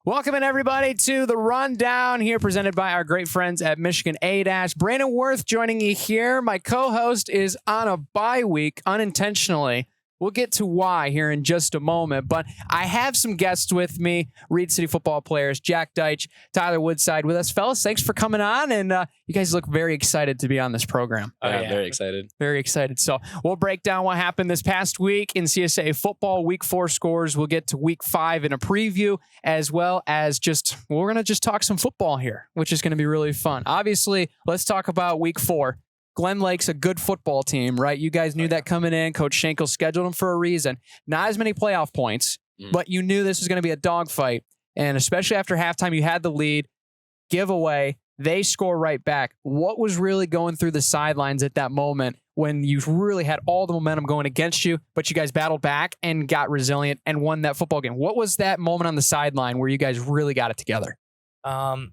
Welcome in, everybody, to the Rundown here, presented by our great friends at Michigan A-. Brandon Worth joining you here. My co-host is on a bye week, unintentionally. We'll get to why here in just a moment, but I have some guests with me, Reed City football players, Jack Deitsch, Tyler Woodside with us. Fellas, thanks for coming on, and you guys look very excited to be on this program. Yeah, very excited. Very excited. So we'll break down what happened this past week in CSA football, week 4 scores. We'll get to week 5 in a preview, as well as we're going to just talk some football here, which is going to be really fun. Obviously, let's talk about week 4. Glen Lake's a good football team, right? You guys knew that coming in. Coach Schenkel scheduled them for a reason. Not as many playoff points, but you knew this was going to be a dogfight. And especially after halftime, you had the lead, giveaway, they score right back. What was really going through the sidelines at that moment when you really had all the momentum going against you, but you guys battled back and got resilient and won that football game? What was that moment on the sideline where you guys really got it together? I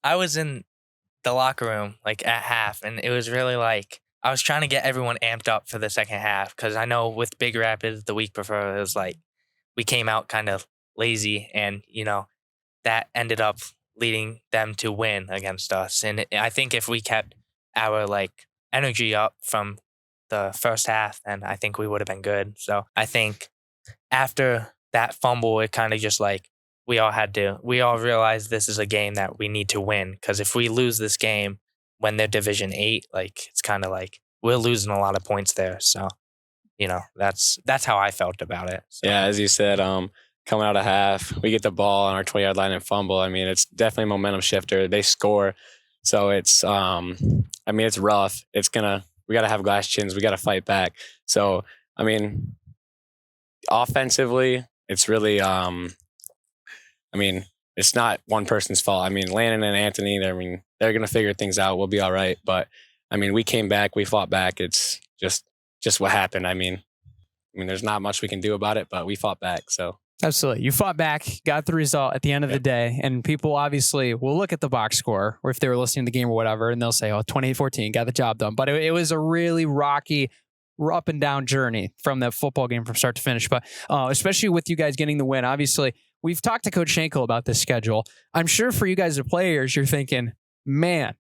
was in the locker room at half, and it was really I was trying to get everyone amped up for the second half, because I know with Big Rapids the week before, it was we came out kind of lazy, and that ended up leading them to win against us. And I think if we kept our energy up from the first half, then I think we would have been good. So I think after that fumble, it kind of just we all realized this is a game that we need to win, because if we lose this game when they're Division 8, it's kind of we're losing a lot of points there. So, that's how I felt about it. So. Yeah, as you said, coming out of half, we get the ball on our 20-yard line and fumble. I mean, it's definitely a momentum shifter. They score. So it's, it's rough. We got to have glass chins. We got to fight back. So, offensively, it's really, it's not one person's fault. Landon and Anthony, they're going to figure things out. We'll be all right. But, we came back. We fought back. It's just what happened. There's not much we can do about it, but we fought back. So Absolutely. You fought back, got the result at the end of the day, and people obviously will look at the box score, or if they were listening to the game or whatever, and they'll say, 28-14, got the job done. But it was a really rocky, up and down journey from that football game from start to finish. But especially with you guys getting the win, obviously, we've talked to Coach Schenkel about this schedule. I'm sure for you guys as players, you're thinking, man,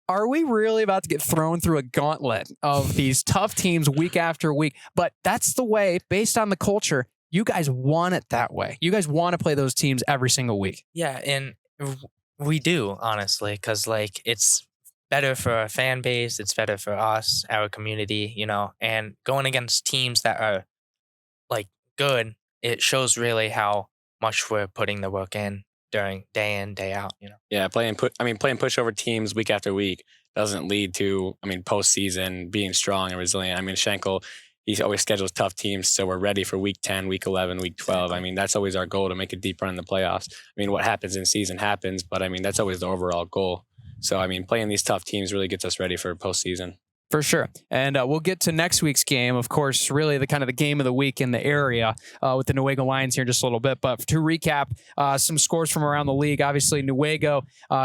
are we really about to get thrown through a gauntlet of these tough teams week after week? But that's the way, based on the culture, you guys want it that way. You guys want to play those teams every single week. Yeah, and we do, honestly, because it's better for our fan base. It's better for us, our community, and going against teams that are good, it shows really how much we're putting the work in during day in, day out, Yeah, playing pushover teams week after week doesn't lead to, postseason being strong and resilient. Schenkel, he always schedules tough teams, so we're ready for week 10, week 11, week 12. That's always our goal, to make a deep run in the playoffs. What happens in season happens, but that's always the overall goal. So, playing these tough teams really gets us ready for postseason. For sure. And we'll get to next week's game, of course, really the kind of the game of the week in the area with the Newaygo Lions here in just a little bit. But to recap, some scores from around the league. Obviously, Newaygo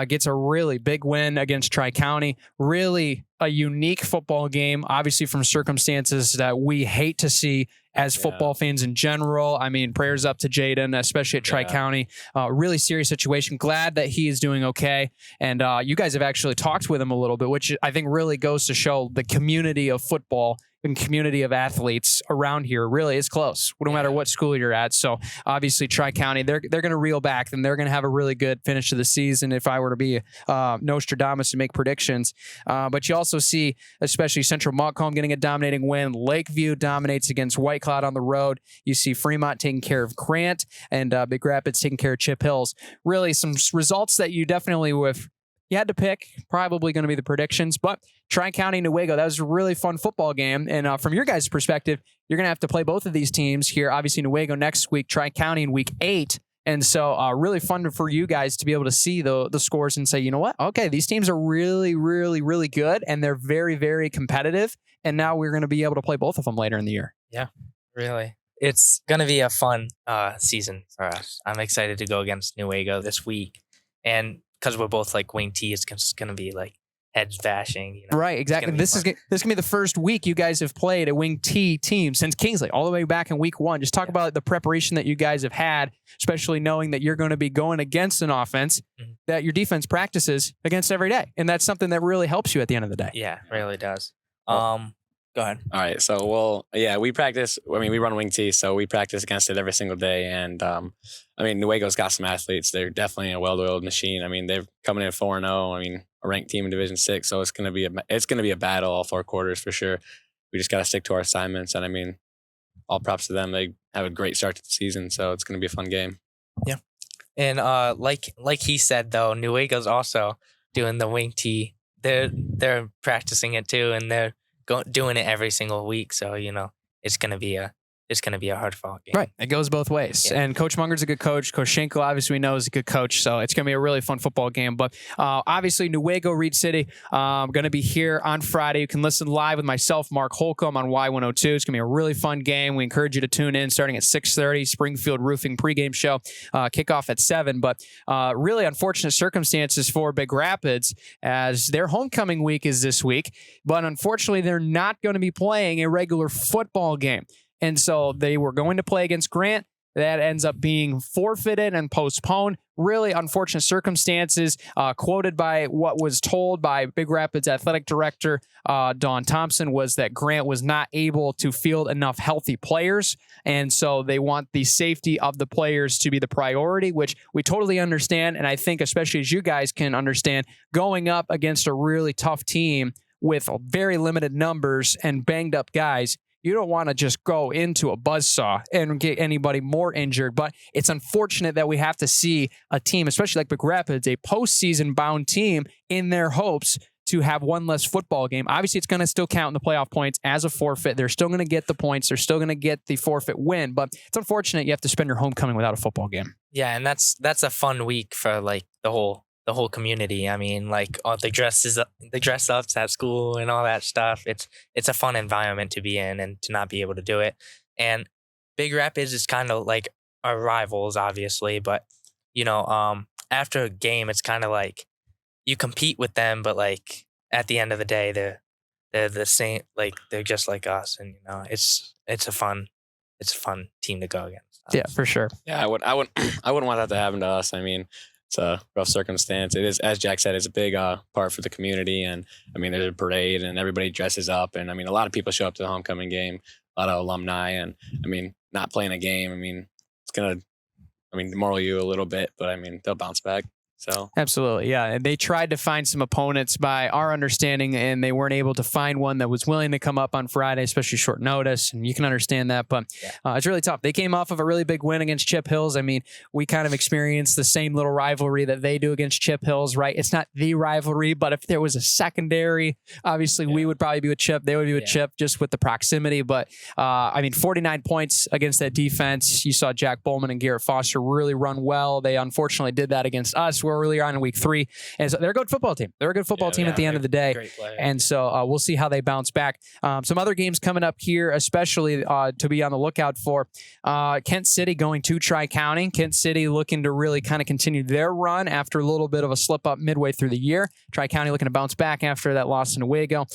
gets a really big win against Tri-County. Really a unique football game, obviously from circumstances that we hate to see as football fans in general. Prayers up to Jaden, especially at Tri-County. Really serious situation. Glad that he is doing okay. And you guys have actually talked with him a little bit, which I think really goes to show the community of football and community of athletes around here really is close, no matter what school you're at. So obviously Tri-County, they're going to reel back, and they're going to have a really good finish to the season if I were to be Nostradamus to make predictions. But you also see, especially Central Montcalm getting a dominating win. Lakeview dominates against White Cloud on the road. You see Fremont taking care of Grant, and Big Rapids taking care of Chip Hills. Really some results that you definitely you had to pick, probably going to be the predictions. But Tri-County, Newaygo, that was a really fun football game. And from your guys' perspective, you're going to have to play both of these teams here. Obviously, Newaygo next week, Tri-County in week 8. And so really fun for you guys to be able to see the scores and say, you know what? Okay, these teams are really, really, really good, and they're very, very competitive. And now we're going to be able to play both of them later in the year. Yeah, really. It's going to be a fun season for us. I'm excited to go against Newaygo this week. And because we're both wing T, it's going to be heads bashing. You know, Right, exactly. This is going to be the first week you guys have played a Wing T team since Kingsley, all the way back in week 1. Just talk about the preparation that you guys have had, especially knowing that you're going to be going against an offense that your defense practices against every day. And that's something that really helps you at the end of the day. Yeah, it really does. Go ahead. All right. So, we practice. I mean, we run Wing T, so we practice against it every single day. And, Newaygo's got some athletes. They're definitely a well-oiled machine. I mean, they're coming in 4-0. I mean, a ranked team in Division 6. So it's going to be a battle all 4 quarters for sure. We just got to stick to our assignments. And, I mean, all props to them. They have a great start to the season. So it's going to be a fun game. Yeah. And like he said, though, Newaygo's also doing the Wing T. They're practicing it, too, and they're doing it every single week, so it's gonna be a hard fought game. Right, it goes both ways. Yeah. And Coach Munger's a good coach. Coach Schenkel, obviously, we know is a good coach, so it's gonna be a really fun football game. But obviously, Newaygo, Reed City, gonna be here on Friday. You can listen live with myself, Mark Holcomb, on Y102. It's gonna be a really fun game. We encourage you to tune in starting at 6:30. Springfield Roofing pregame show, kickoff at 7. But really unfortunate circumstances for Big Rapids as their homecoming week is this week. But unfortunately, they're not going to be playing a regular football game. And so they were going to play against Grant. That ends up being forfeited and postponed. Really unfortunate circumstances. Quoted by what was told by Big Rapids athletic director Dawn Thompson was that Grant was not able to field enough healthy players. And so they want the safety of the players to be the priority, which we totally understand. And I think especially as you guys can understand, going up against a really tough team with very limited numbers and banged up guys, you don't want to just go into a buzzsaw and get anybody more injured. But it's unfortunate that we have to see a team, especially like Big Rapids, a postseason bound team, in their hopes to have one less football game. Obviously, it's going to still count in the playoff points as a forfeit. They're still going to get the points. They're still going to get the forfeit win. But it's unfortunate you have to spend your homecoming without a football game. Yeah, and that's a fun week for like the whole community. I mean, like all the dress ups at school and all that stuff. It's a fun environment to be in and to not be able to do it. And Big Rapids is kind of like our rivals, obviously, but after a game, it's kind of like you compete with them, but like at the end of the day, they're the same. Like they're just like us, and it's a fun team to go against. Yeah, for sure. Yeah, I wouldn't want that to happen to us. I mean, it's a rough circumstance. It is, as Jack said, it's a big part for the community. And I mean, there's a parade and everybody dresses up. And I mean, a lot of people show up to the homecoming game, a lot of alumni. And I mean, not playing a game, I mean, it's going to, demoralize you a little bit, but I mean, they'll bounce back. So absolutely, yeah. And they tried to find some opponents by our understanding, and they weren't able to find one that was willing to come up on Friday, especially short notice. And you can understand that, but it's really tough. They came off of a really big win against Chip Hills. I mean, we kind of experienced the same little rivalry that they do against Chip Hills, right? It's not the rivalry, but if there was a secondary, obviously we would probably be with Chip. They would be with Chip just with the proximity. But 49 points against that defense. You saw Jack Bowman and Garrett Foster really run well. They unfortunately did that against us earlier on in week 3. And so they're a good football team. They're a good football team at the end of the day. Great player. And so we'll see how they bounce back. Some other games coming up here, especially to be on the lookout for. Kent City going to Tri-County. Kent City looking to really kind of continue their run after a little bit of a slip up midway through the year. Tri-County looking to bounce back after that loss in Newaygo.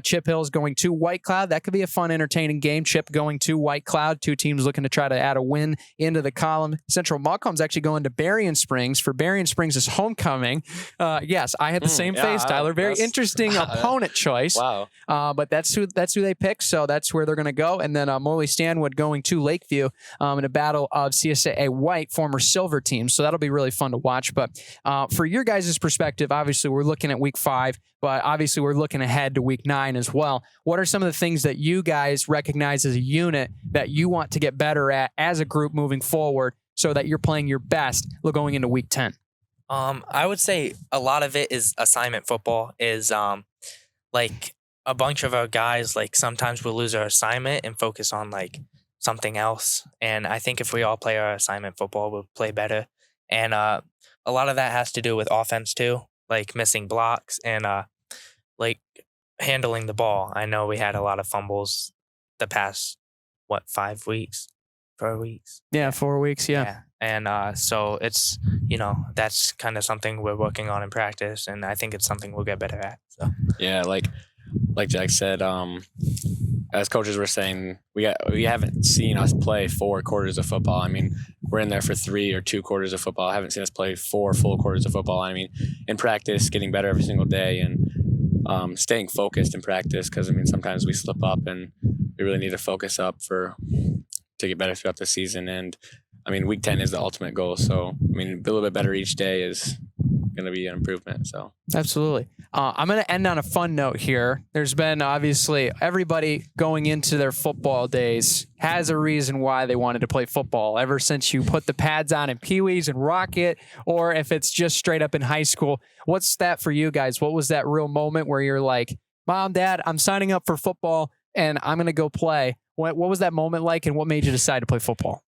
Chip Hills going to White Cloud. That could be a fun, entertaining game. Chip going to White Cloud. 2 teams looking to try to add a win into the column. Central Montcalm's actually going to Berrien Springs for Berrien Springs' homecoming. Yes, I had the same face, Tyler. Very interesting opponent choice. Wow. But that's who they picked, so that's where they're going to go. And then Morley Stanwood going to Lakeview in a battle of CSA White, former silver team. So that'll be really fun to watch. But for your guys' perspective, obviously we're looking at week 5, but obviously we're looking ahead to week 9 as well. What are some of the things that you guys recognize as a unit that you want to get better at as a group moving forward so that you're playing your best going into week 10? I would say a lot of it is assignment football. Is like a bunch of our guys, like sometimes we'll lose our assignment and focus on like something else. And I think if we all play our assignment football, we'll play better. And a lot of that has to do with offense too, like missing blocks and like handling the ball. I know we had a lot of fumbles the past 5 weeks, 4 weeks. Yeah, 4 weeks. Yeah. And so it's that's kind of something we're working on in practice, and I think it's something we'll get better at. So Yeah, like Jack said, as coaches were saying, we haven't seen us play 4 quarters of football. I mean, we're in there for 3 or 2 quarters of football. I haven't seen us play 4 full quarters of football. I mean, in practice, getting better every single day and staying focused in practice, because I mean, sometimes we slip up and we really need to focus up to get better throughout the season. And I mean, week 10 is the ultimate goal. So I mean, be a little bit better each day is going to be an improvement. So Absolutely. I'm going to end on a fun note here. There's been obviously everybody going into their football days has a reason why they wanted to play football ever since you put the pads on in Pee-wees and Rocket, or if it's just straight up in high school. What's that for you guys? What was that real moment where you're like, Mom, Dad, I'm signing up for football and I'm going to go play? What was that moment like, and what made you decide to play football?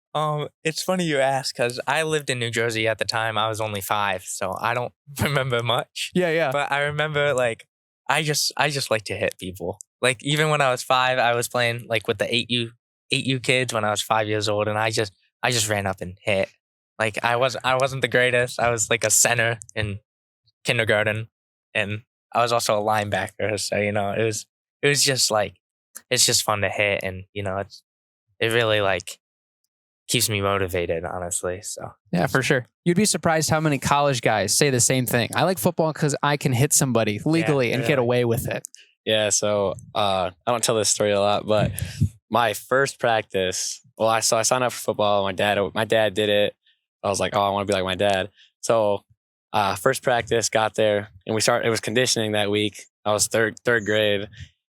It's funny you ask, because I lived in New Jersey at the time. I was only 5, so I don't remember much. Yeah. But I remember, like, I just like to hit people. Like, even when I was 5, I was playing like with the 8U kids when I was 5 years old, and I just ran up and hit. Like, I wasn't the greatest. I was like a center in kindergarten, and I was also a linebacker. So it was just like, it's just fun to hit, and it really like keeps me motivated, honestly. So Yeah, for sure. You'd be surprised how many college guys say the same thing. I like football because I can hit somebody legally and get away with it. yeah, so I don't tell this story a lot, but my first practice, I signed up for football. My dad did it. I was like, oh, I want to be like my dad. So first practice, got there, and it was conditioning that week. I was third grade.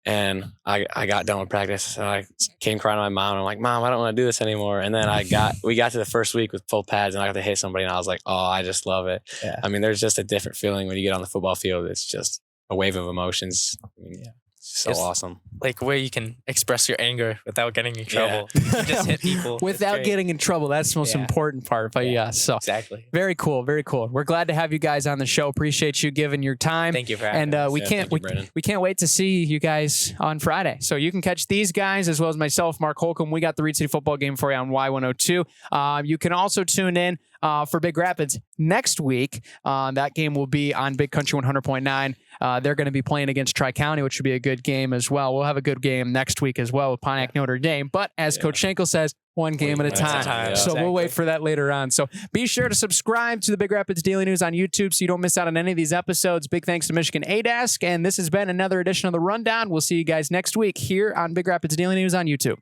And I got done with practice, and I came crying to my mom. I'm like, Mom, I don't want to do this anymore. And then we got to the first week with full pads, and I got to hit somebody, and I was like, oh, I just love it. Yeah. I mean, there's just a different feeling when you get on the football field. It's just a wave of emotions. I mean, it's awesome. Like, where you can express your anger without getting in trouble. You just hit people. Without getting in trouble. That's the most important part. But so exactly. Very cool. Very cool. We're glad to have you guys on the show. Appreciate you giving your time. Thank you for having us. us. We can't wait to see you guys on Friday. So you can catch these guys as well as myself, Mark Holcomb. We got the Reed City football game for you on Y102. You can also tune in for Big Rapids next week. That game will be on Big Country 100.9. They're going to be playing against Tri-County, which should be a good game as well. We'll have a good game next week as well with Pontiac Notre Dame. But as Coach Schenkel says, one game at a time. So we'll wait for that later on. So be sure to subscribe to the Big Rapids Daily News on YouTube so you don't miss out on any of these episodes. Big thanks to Michigan A-Desk. And this has been another edition of The Rundown. We'll see you guys next week here on Big Rapids Daily News on YouTube.